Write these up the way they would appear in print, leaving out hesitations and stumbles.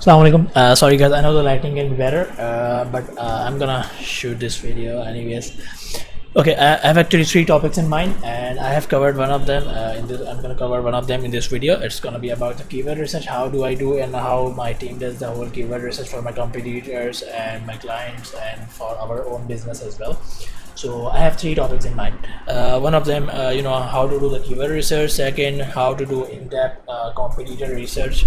Assalamu alaikum. Sorry guys, I know the lighting can be better, but I'm gonna shoot this video anyways. Okay, I have actually three topics in mind, and I have covered one of them. I'm gonna cover one of them in this video. It's gonna be about the keyword research. How do I do, and how my team does the whole keyword research for my competitors and my clients, and for our own business as well. So I have three topics in mind. One of them, how to do the keyword research. Second, how to do in-depth competitor research,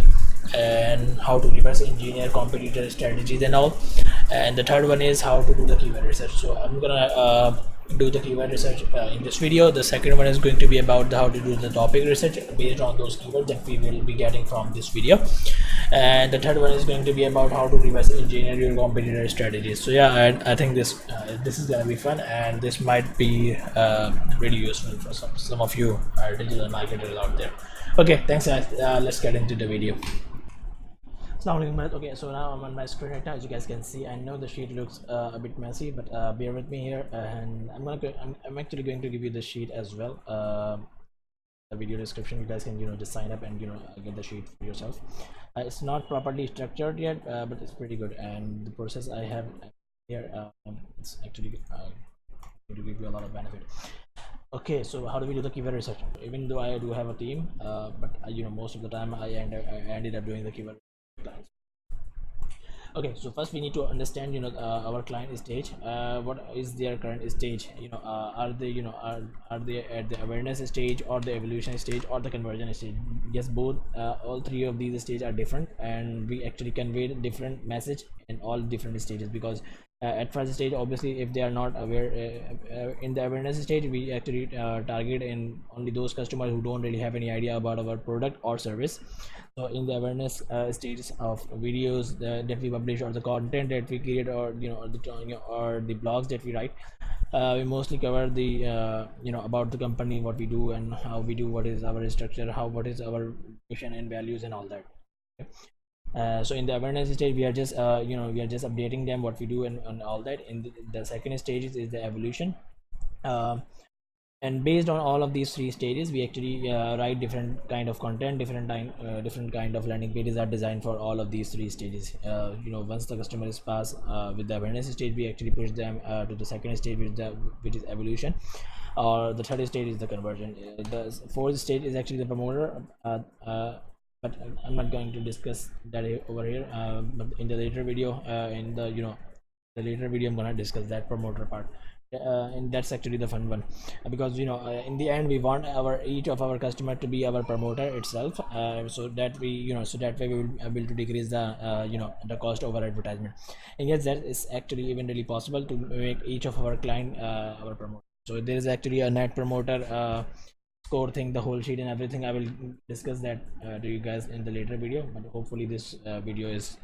and how to reverse engineer competitor strategies and all. And the third one is how to do the keyword research. So I'm gonna do the keyword research in this video. The second one is going to be about how to do the topic research based on those keywords that we will be getting from this video. And the third one is going to be about how to reverse engineer your competitor strategies. So yeah, I think this is gonna be fun, and this might be really useful for some of you digital marketers out there. Okay, thanks guys. Let's get into the video. Assalamualaikum. Okay, so now I'm on my screen right now. As you guys can see, I know the sheet looks a bit messy, but bear with me here, and I'm actually going to give you the sheet as well. The video description, you guys can just sign up and get the sheet for yourself. It's not properly structured yet, but it's pretty good, and the process I have here, it's actually going to give you a lot of benefit. Okay, so how do we do the keyword research? Even though I do have a team, but most of the time I ended up doing the keyword research. Okay, so first we need to understand our client stage. What is their current stage? Are they are they at the awareness stage, or the evolution stage, or the conversion stage? Yes, both. All three of these stages are different, and we actually convey different message in all different stages. Because at first stage, obviously, if they are not aware, in the awareness stage, we actually target in only those customers who don't really have any idea about our product or service. So in the awareness stages of videos that we publish, or the content that we create, or or the blogs that we write, we mostly cover the about the company, what we do and how we do, what is our structure, what is our mission and values and all that. Okay. So in the awareness stage, we are just we are just updating them what we do and all that. In the second stage is the evolution. uh, and based on all of these three stages, we actually write different kind of content, different kind of landing pages are designed for all of these three stages. Once the customer is passed with the awareness stage, we actually push them to the second stage, which is evolution, or the third stage is the conversion. The fourth stage is actually the promoter. But I'm not going to discuss that over here, but in the later video, in the later video, I'm gonna discuss that promoter part. And that's actually the fun one, because in the end, we want each of our customer to be our promoter itself, so that so that way we will be able to decrease the the cost over advertisement. And yes, that is actually even really possible to make each of our client our promoter. So there is actually a net promoter score thing, the whole sheet and everything. I will discuss that to you guys in the later video, but hopefully this video is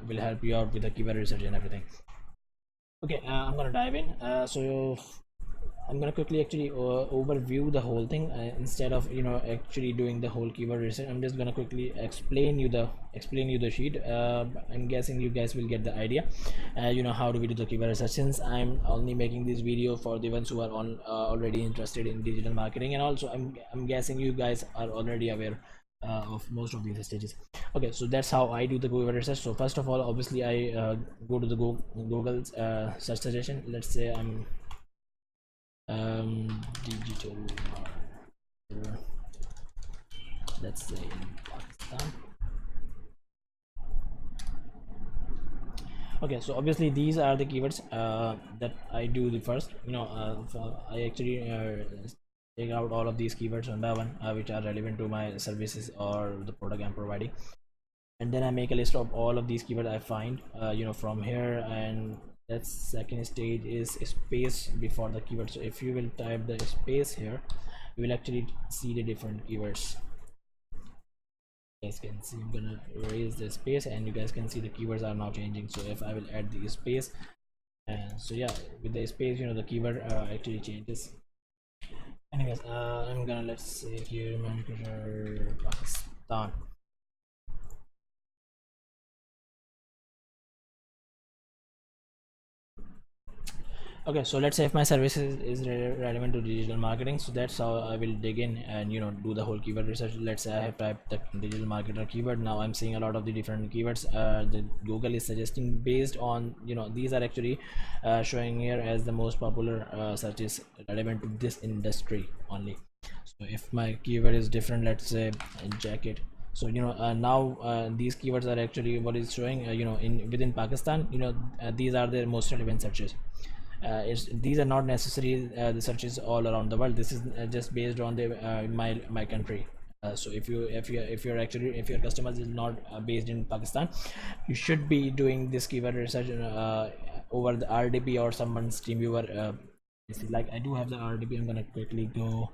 will help you out with the keyword research and everything. Okay, I'm gonna dive in. So I'm gonna quickly actually overview the whole thing, instead of actually doing the whole keyword research. I'm just gonna quickly explain you the sheet. I'm guessing you guys will get the idea. How do we do the keyword research? Since I'm only making this video for the ones who are already interested in digital marketing, and also I'm guessing you guys are already aware of most of these stages. Okay, so that's how I do the keyword research. So first of all, obviously, I go to the Google's search suggestion. Let's say I'm digital marketer, let's say in Pakistan. Okay, so obviously these are the keywords that I do the first. So I actually take out all of these keywords one by one, which are relevant to my services or the product I'm providing, and then I make a list of all of these keywords I find from here. And that second stage is space before the keyword. So if you will type the space here, you will actually see the different keywords. You guys can see I'm gonna erase the space, and you guys can see the keywords are now changing. So if I will add the space, and so yeah, with the space, the keyword actually changes. Anyways, I'm gonna, let's say here, manufacturer Pakistan. Okay, so let's say if my service is relevant to digital marketing, so that's how I will dig in and do the whole keyword research. Let's say I have typed the digital marketer keyword. Now I'm seeing a lot of the different keywords that Google is suggesting based on these are actually showing here as the most popular searches relevant to this industry only. So if my keyword is different, let's say jacket, so now these keywords are actually what is showing in within Pakistan. These are the most relevant searches. These are not necessarily the searches all around the world. This is just based on the my country. So if your customers is not based in Pakistan, you should be doing this keyword research over the RDP or someone's TeamViewer. Like I do have the RDP. I'm gonna quickly go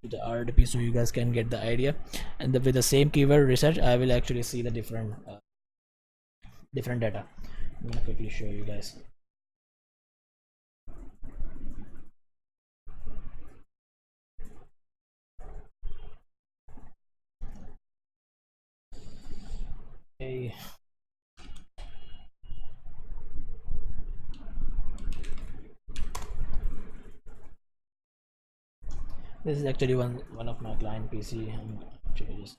to the RDP so you guys can get the idea. And with the same keyword research, I will actually see the different data. I'm gonna quickly show you guys. Okay. This is actually one of my client PC. I'm actually just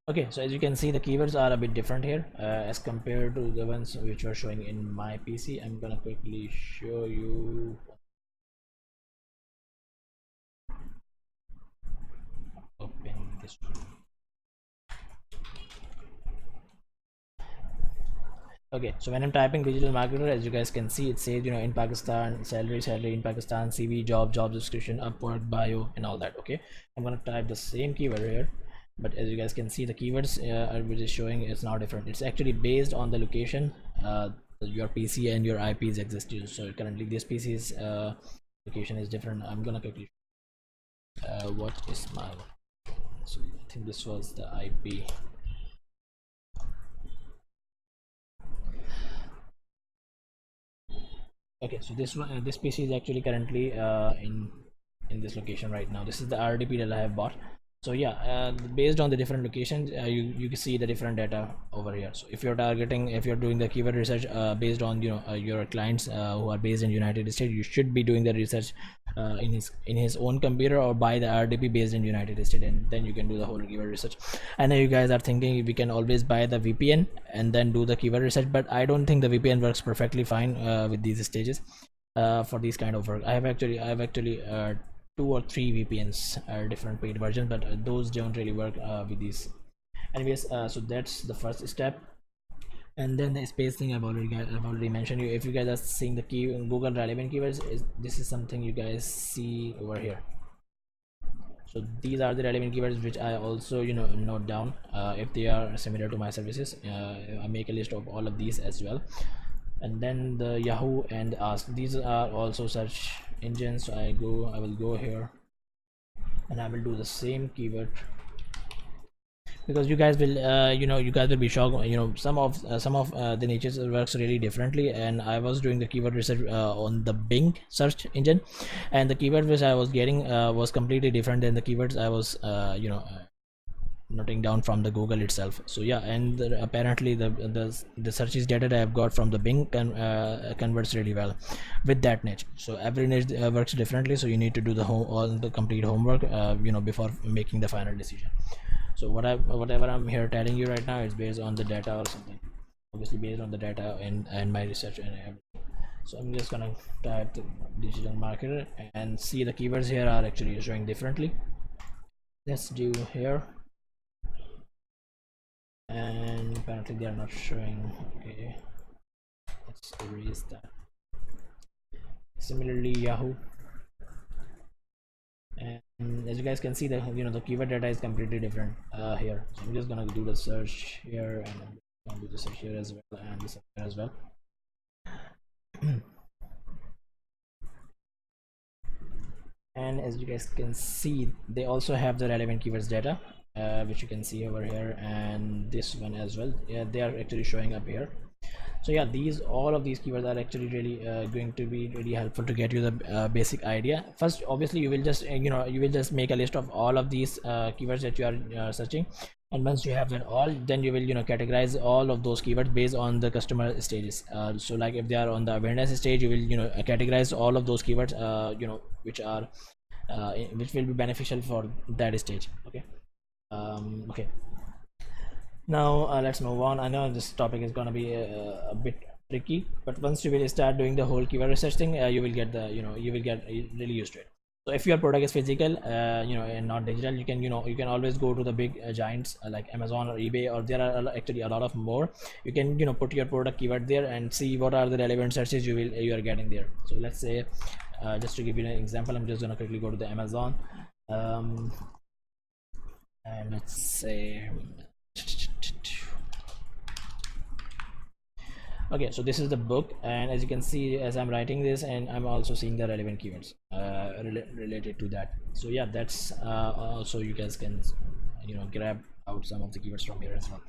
okay, so as you can see, the keywords are a bit different here as compared to the ones which were showing in my PC. I'm gonna quickly show you. Open this one. Okay, so when I'm typing digital marketer, as you guys can see, it says in Pakistan, salary in Pakistan, CV, job description, Upwork, bio, and all that. Okay, I'm gonna type the same keyword here, but as you guys can see, the keywords which is showing is now different. It's actually based on the location your PC and your IPs exist. So currently this PC's location is different. I'm gonna quickly what is my, so I think this was the IP. Okay, so this one this PC is actually currently in this location right now. This is the RDP that I have bought. So yeah, based on the different locations, you can see the different data over here. So if you're doing the keyword research based on your clients who are based in United States, you should be doing the research in his own computer or buy the RDP based in United States, and then you can do the whole keyword research. I know you guys are thinking we can always buy the VPN and then do the keyword research, but I don't think the VPN works perfectly fine with these stages for these kind of work. I have actually 2 or 3 VPNs, different paid versions, but those don't really work with these. Anyways, so that's the first step. And then the space thing I've already mentioned. If you guys are seeing the key Google relevant keywords, this is something you guys see over here. So these are the relevant keywords which I also note down if they are similar to my services. I make a list of all of these as well. And then the Yahoo and Ask, these are also search engines. So I will go here and I will do the same keyword, because you guys will you guys will be shocked. Some of the niches works really differently, and I was doing the keyword research on the Bing search engine, and the keyword which I was getting was completely different than the keywords I was noting down from the Google itself. So yeah, and apparently the searches data that I've got from the Bing converts really well with that niche. So every niche works differently, so you need to do all the complete homework before making the final decision. So whatever I'm here telling you right now is based on the data or something, obviously based on the data and my research and everything. So I'm just gonna type the digital marketer and see the keywords here are actually showing differently. Let's do here, and apparently they are not showing. Okay, let's erase that. Similarly, Yahoo, and as you guys can see, the keyword data is completely different here. So I'm just gonna do the search here, and I'm gonna do the search here as well, and this here as well. And as you guys can see, they also have the relevant keywords data, which you can see over here, and this one as well. Yeah, they are actually showing up here. So yeah, all of these keywords are actually really going to be really helpful to get you the basic idea. First, obviously, you will just you will just make a list of all of these keywords that you are searching. And once you have that all, then you will categorize all of those keywords based on the customer stages. So like if they are on the awareness stage, you will categorize all of those keywords which are which will be beneficial for that stage. Okay. Okay, now let's move on. I know this topic is going to be a bit tricky, but once you will start doing the whole keyword research thing, you will get the you will get really used to it. So if your product is physical and not digital, you can always go to the big giants like Amazon or eBay, or there are actually a lot of more. You can put your product keyword there and see what are the relevant searches you are getting there. So let's say just to give you an example, I'm just going to quickly go to the Amazon, um, and let's say okay, so this is the book, and as you can see, as I'm writing this, and I'm also seeing the relevant keywords related to that. So yeah, that's also you guys can grab out some of the keywords from here as well.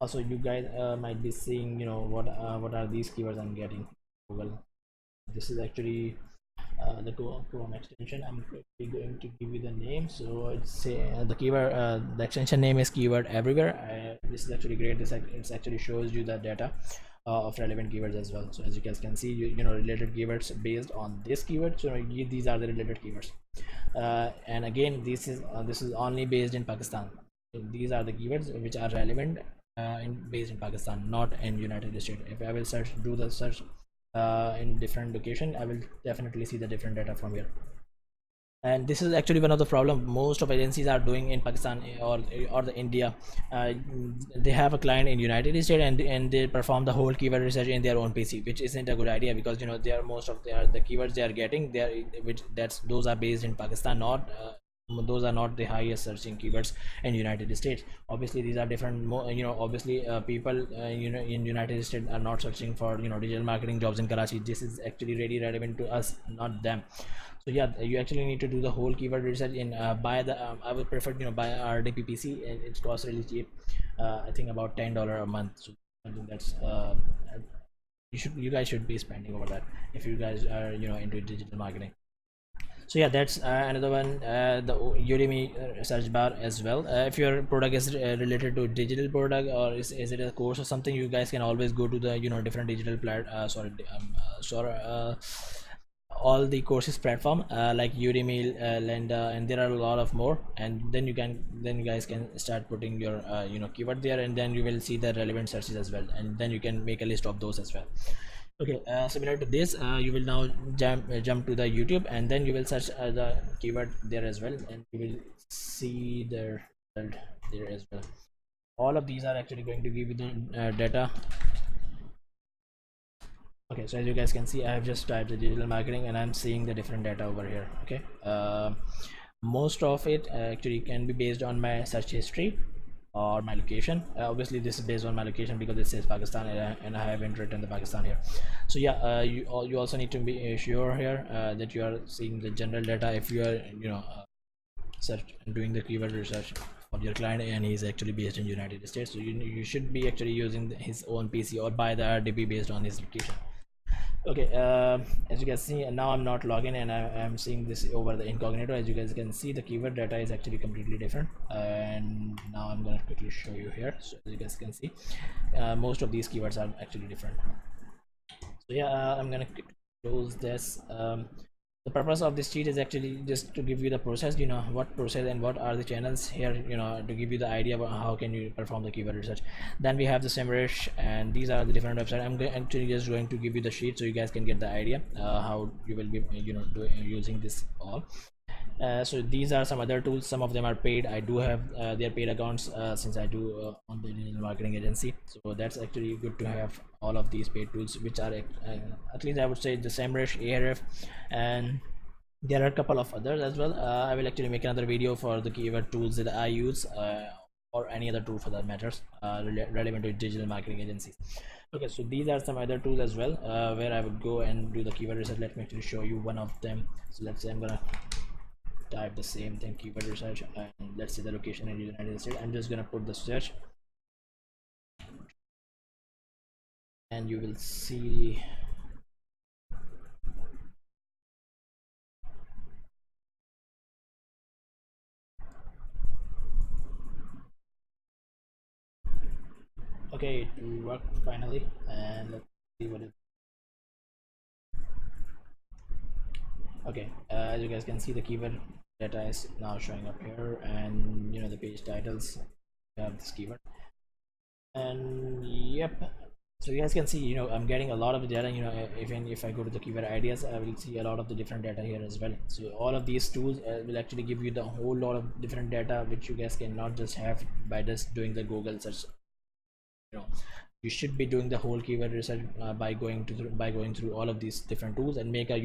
Also, you guys might be seeing what are these keywords I'm getting. Well, this is actually the Chrome extension. I'm quickly going to give you the name. So it's the keyword, the extension name is keyword everywhere. This is actually great. It actually shows you the data of relevant keywords as well. So as you guys can see, related keywords based on this keyword. So these are the related keywords. And again, this is only based in Pakistan. So these are the keywords which are relevant based in Pakistan, not in United States. If I will do the search in different location, I will definitely see the different data from here. And this is actually one of the problem most of agencies are doing in Pakistan or the India. uh, they have a client in United States, and they perform the whole keyword research in their own PC, which isn't a good idea, because they are most of the keywords they are getting there, which that's those are based in Pakistan, not those are not the highest searching keywords in United States. Obviously these are different, obviously people in United States are not searching for digital marketing jobs in Karachi. This is actually really relevant to us, not them. So yeah, you actually need to do the whole keyword research in buy the I would prefer buy RDPPC, and it costs really cheap. I think about $10 a month. So I think that's you guys should be spending over that if you guys are into digital marketing. So yeah, that's another one, the Udemy search bar as well. If your product is related to digital product, or is it a course or something, you guys can always go to the different digital sorry all the courses platform like Udemy, Lenda, and there are a lot of more. And then you guys can start putting your keyword there, and then you will see the relevant searches as well, and then you can make a list of those as well. Okay, similar to this, you will now jump to the YouTube, and then you will search the keyword there as well, and you will see the result there as well. All of these are actually going to give you the data. Okay, so as you guys can see, I have just typed the digital marketing, and I'm seeing the different data over here. Okay, most of it actually can be based on my search history or my location. Obviously this is based on my location because it says Pakistan, and I haven't written the Pakistan here. So yeah, you also need to be sure here that you are seeing the general data. If you are search doing the keyword research for your client, and he's actually based in United States, so you should be actually using his own PC or buy the RDP based on his location. Okay, as you can see, and now I'm not logging, and I'm seeing this over the incognito. As you guys can see, the keyword data is actually completely different, and now I'm going to quickly show you here. So as you guys can see, most of these keywords are actually different. So yeah, I'm going to close this. The purpose of this sheet is actually just to give you the process, what process and what are the channels here, to give you the idea about how can you perform the keyword research. Then we have the SEMrush, and these are the different websites. I'm actually just going to give you the sheet so you guys can get the idea how you will be using this all. So these are some other tools. Some of them are paid. I do have their paid accounts since I do on the digital marketing agency. So that's actually good to have all of these paid tools, which are at least I would say the SEMrush, Ahref, and there are a couple of others as well. I will actually make another video for the keyword tools that I use, or any other tool for that matters, relevant to digital marketing agencies. Okay, so these are some other tools as well, where I would go and do the keyword research. Let me actually show you one of them. So let's say I'm gonna type the same thing, keyword research, and let's say the location in the United States. I'm just gonna put the search, and you will see Okay, it worked finally, and let's see what it. Okay, as you guys can see, the keyword data is now showing up here, and the page titles have this keyword, and yep. So you guys can see, I'm getting a lot of the data. Even if I go to the keyword ideas, I will see a lot of the different data here as well. So all of these tools will actually give you the whole lot of different data, which you guys cannot just have by just doing the Google search. you know you should be doing the whole keyword research by going through all of these different tools, and make a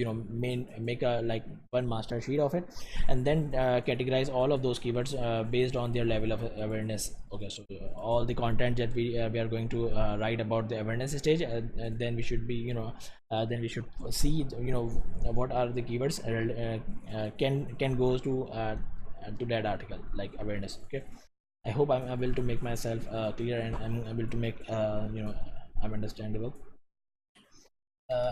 make a like one master sheet of it, and then categorize all of those keywords based on their level of awareness. Okay, so all the content that we are going to write about the awareness stage, and then we should be then we should see what are the keywords can go to that article, like awareness. Okay, I hope I'm able to make myself clear, and I'm able to make I'm understandable.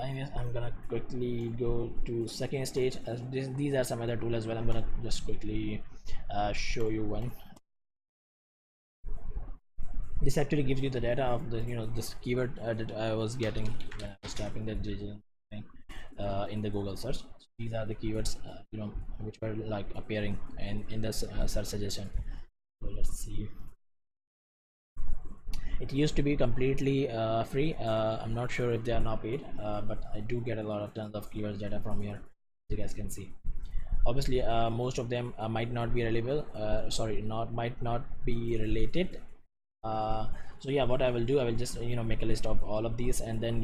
Anyways, I'm gonna quickly go to second stage. As these are some other tools as well. I'm gonna just quickly show you one. This actually gives you the data of the this keyword that I was getting when I was typing that digital thing in the Google search. So these are the keywords which were like appearing in the search suggestion. So let's see. It used to be completely free. I'm not sure if they are now paid, but I do get a lot of tons of keywords data from here, as you guys can see. Obviously, most of them might not be reliable. Sorry, not might not be related. So yeah, what I will do, I will just make a list of all of these, and then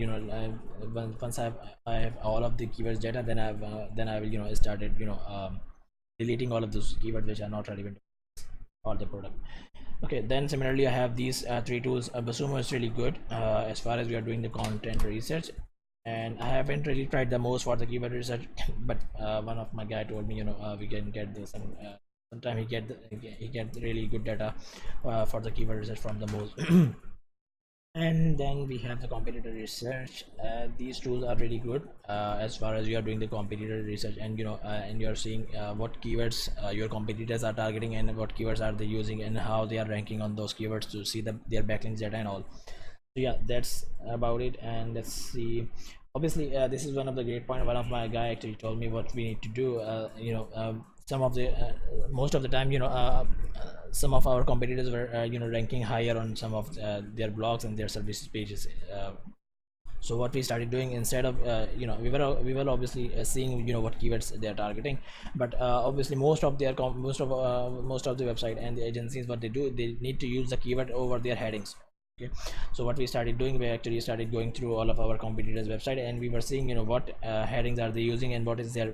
once I have all of the keywords data, then I will started deleting all of those keywords which are not relevant or the product. Okay, then similarly I have these three tools. Basumo is really good as far as we are doing the content research, and I haven't really tried the most for the keyword research but one of my guy told me we can get this, and sometime he get really good data for the keyword research from the most. And then we have the competitor research. These tools are really good as far as you are doing the competitor research, and and you're seeing what keywords your competitors are targeting, and what keywords are they using, and how they are ranking on those keywords, to see their backlinks data and all. So yeah, that's about it. And let's see. Obviously this is one of the great point. One of my guy actually told me what we need to do. Some of the most of the time, some of our competitors were ranking higher on some of their blogs and their services pages. So what we started doing, instead of we were obviously seeing what keywords they are targeting, but obviously most of the website and the agencies, what they do, they need to use the keyword over their headings. Okay, so what we started doing, we actually started going through all of our competitors website, and we were seeing what headings are they using, and what is their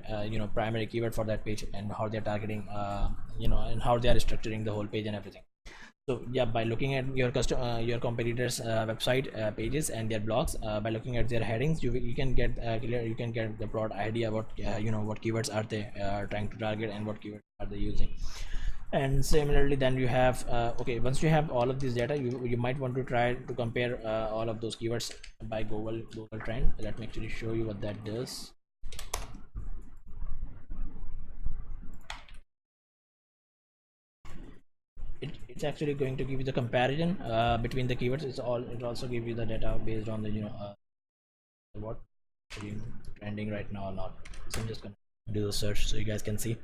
primary keyword for that page, and how they're targeting and how they are structuring the whole page and everything. So yeah, by looking at your competitors website pages and their blogs, by looking at their headings, you can get you can get the broad idea what what keywords are they trying to target, and what keywords are they using. And similarly, then you have okay, once you have all of this data, you might want to try to compare all of those keywords by Google Trend. Let me actually show you what that does. It's actually going to give you the comparison between the keywords. It also give you the data based on the what trending right now or not. So I'm just gonna do the search so you guys can see.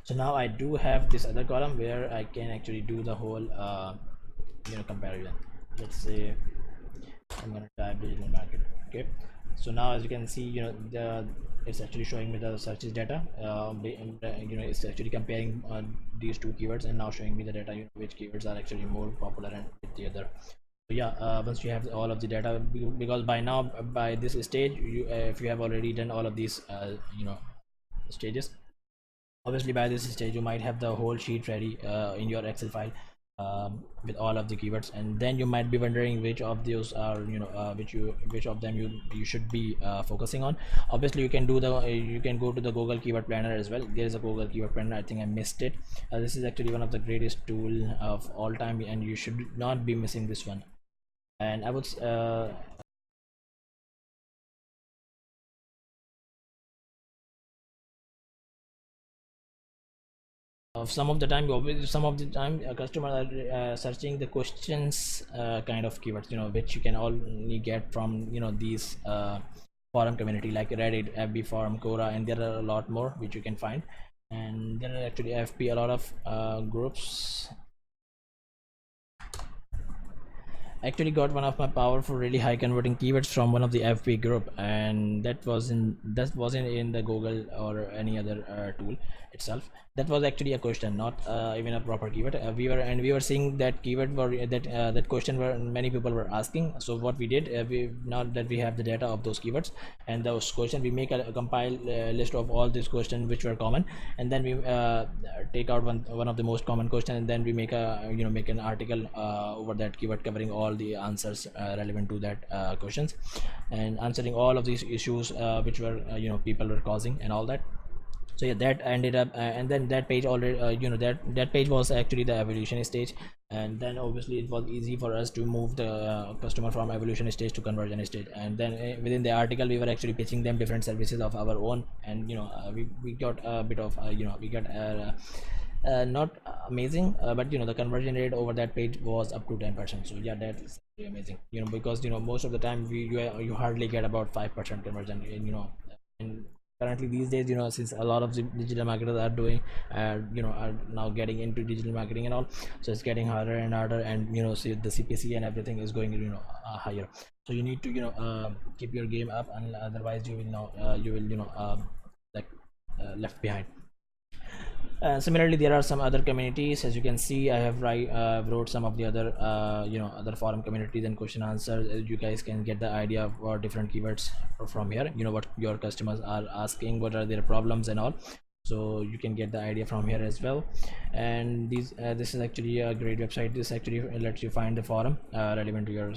So now I do have this other column where I can actually do the whole comparison. Let's say I'm gonna type digital marketing. Okay, so now as you can see, the it's actually showing me the searches data. It's actually comparing these two keywords, and now showing me the data, which keywords are actually more popular and with the other. So yeah, once you have all of the data, because by now, by this stage, if you have already done all of these stages, obviously by this stage you might have the whole sheet ready in your Excel file with all of the keywords, and then you might be wondering which of those are which of them you should be focusing on. Obviously you can do the you can go to the Google keyword planner as well. There is a Google keyword planner, I think I missed it. This is actually one of the greatest tool of all time, and you should not be missing this one. And I would some of the time, customers are searching the questions kind of keywords, which you can only get from these forum community like Reddit, FB forum, Quora, and there are a lot more which you can find. And there are actually FB a lot of groups. Actually got one of my powerful, really high converting keywords from one of the FB group, and that wasn't in the Google or any other tool itself. That was actually a question, not even a proper keyword. We were seeing that keyword were that question where many people were asking. So what we did, we now that we have the data of those keywords and those questions, we make a compile list of all these questions which were common, and then we take out one of the most common question, and then we make a make an article over that keyword covering all the answers relevant to that questions, and answering all of these issues which were people were causing and all that. So yeah, that ended up and then that page already that page was actually the evolution stage, and then obviously it was easy for us to move the customer from evolution stage to conversion stage. And then within the article we were actually pitching them different services of our own, and we got a bit of we got not amazing, but the conversion rate over that page was up to 10%. So yeah, that is really amazing, because most of the time you hardly get about 5% conversion in currently these days, since a lot of the digital marketers are doing are now getting into digital marketing and all. So it's getting harder and harder, and see the CPC and everything is going higher. So you need to keep your game up, and otherwise you will like left behind. Similarly, there are some other communities. As you can see, I have wrote some of the other other forum communities and question answers. You guys can get the idea of different keywords from here, what your customers are asking, what are their problems and all. So you can get the idea from here as well. And this is actually a great website. This actually lets you find the forum relevant to your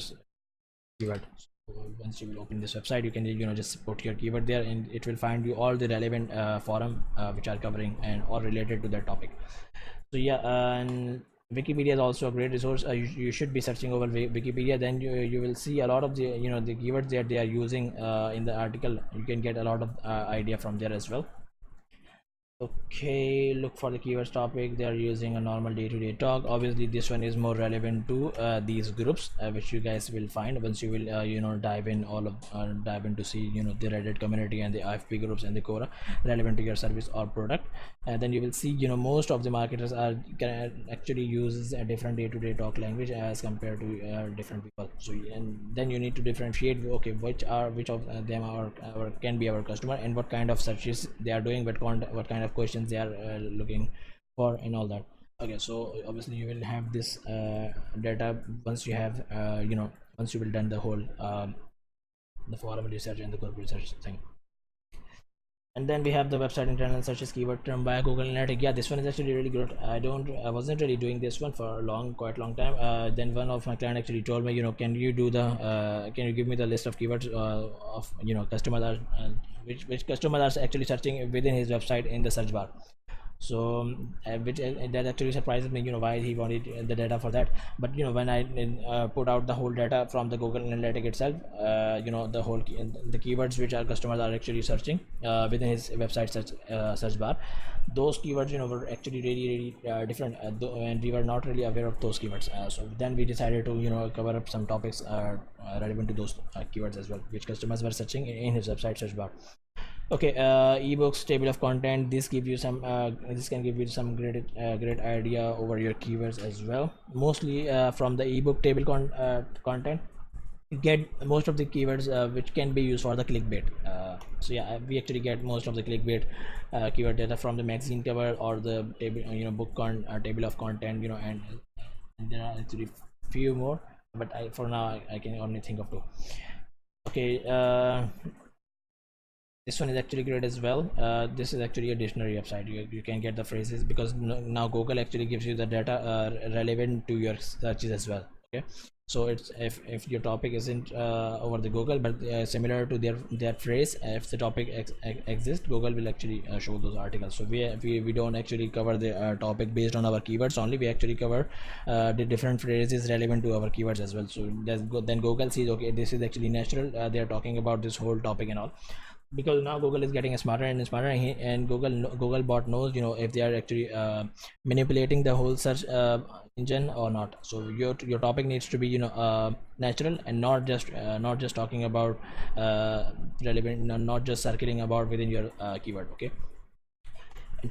keyword. So once you will open this website, you can just put your keyword there, and it will find you all the relevant forum which are covering and or related to that topic. So yeah, and Wikipedia is also a great resource. You should be searching over Wikipedia, then you will see a lot of the the keywords that they are using in the article. You can get a lot of idea from there as well. Okay, look for the keywords topic. They are using a normal day-to-day talk. Obviously this one is more relevant to these groups which you guys will find once you will dive in to see the Reddit community and the IFP groups and the Quora relevant to your service or product. And then you will see most of the marketers can actually use a different day-to-day talk language as compared to different people. So and then you need to differentiate, okay, which of them are can be our customer, and what kind of searches they are doing, what kind of questions they are looking for and all that. Okay, so obviously you will have this data once you have once you will done the whole the forum research and the group research thing. And then we have the website internal searches keyword term by Google Analytics. Yeah, this one is actually really good. I wasn't really doing this one for quite long time. Then one of my client actually told me, can you do the can you give me the list of keywords of customers are which customers are actually searching within his website in the search bar. So which that actually surprises me, why he wanted the data for that. But when I put out the whole data from the Google Analytics itself, the whole the keywords which our customers are actually searching within his website search bar, those keywords were actually really different, and we were not really aware of those keywords. So then we decided to cover up some topics relevant to those keywords as well, which customers were searching in his website search bar. Okay, ebooks, table of content. This give you some this can give you some great idea over your keywords as well. Mostly from the ebook table content, you get most of the keywords which can be used for the clickbait. So yeah, we actually get most of the clickbait keyword data from the magazine cover or the table table of content, and there are actually few more, but for now I can only think of two. Okay, this one is actually great as well. This is actually a dictionary website. You can get the phrases, because now Google actually gives you the data relevant to your searches as well. Okay, so it's if your topic isn't over the Google, but similar to their phrase, if the topic exists, Google will actually show those articles. So we don't actually cover the topic based on our keywords only. We actually cover the different phrases relevant to our keywords as well. So then Google sees, okay, this is actually natural, they are talking about this whole topic and all. because now Google is getting smarter and smarter, and Google bot knows, if they are actually manipulating the whole search engine or not. So your topic needs to be, natural, and not just talking about relevant, not just circling about within your keyword. Okay.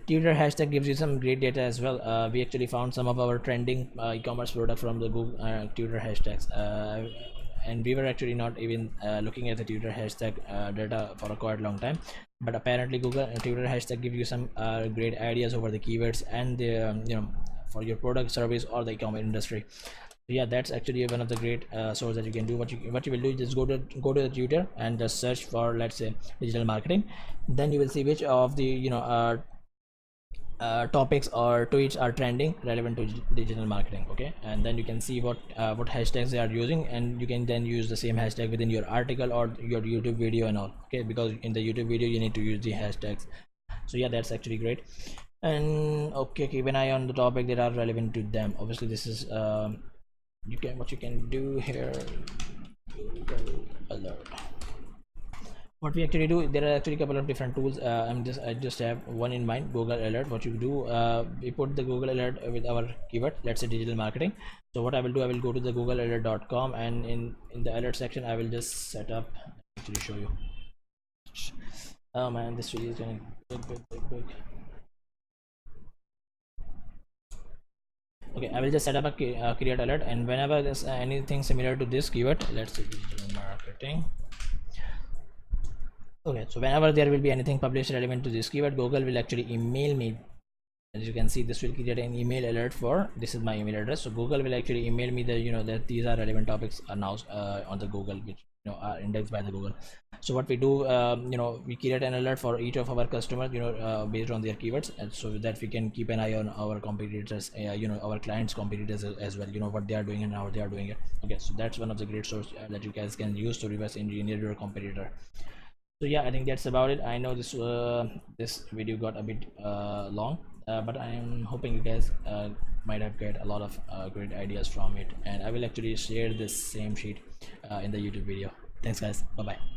Twitter hashtag gives you some great data as well. We actually found some of our trending e-commerce product from the Google Twitter hashtags, and we were actually not even looking at the Twitter hashtag data for a quite long time. But apparently, Google Twitter hashtag give you some great ideas over the keywords and the for your product, service, or the e-commerce industry. So yeah, that's actually one of the great source that you can do. What you will do is just go to the Twitter and just search for, let's say, digital marketing. Then you will see which of the topics or tweets are trending relevant to digital marketing. Okay, and then you can see what hashtags they are using, and you can then use the same hashtag within your article or your YouTube video and all. Okay, because in the YouTube video you need to use the hashtags. So yeah, that's actually great. And okay, keep an eye on the topic that are relevant to them. Obviously this is what you can do here. Google alert. What we actually do, there are actually a couple of different tools. I just have one in mind, Google alert. What you do, we put the Google alert with our keyword, let's say digital marketing. So what I will do, I will go to the googlealert.com, and in the alert section I will just set up, actually show you. Oh man, this video is going big. Okay, I will just set up a create alert, and whenever there's anything similar to this keyword, let's say digital marketing. Okay, so whenever there will be anything published relevant to this keyword, Google will actually email me. As you can see, this will create an email alert for, this is my email address. So Google will actually email me the, that these are relevant topics are now on the Google, which are indexed by the Google. So what we do, we create an alert for each of our customers, based on their keywords, and so that we can keep an eye on our competitors, our clients competitors as well, what they are doing and how they are doing it. Okay, so that's one of the great source that you guys can use to reverse engineer your competitor. So yeah, I think that's about it. I know this video got a bit long, but I'm hoping you guys might have get a lot of great ideas from it, and I will actually share this same sheet in the YouTube video. Thanks guys, bye bye.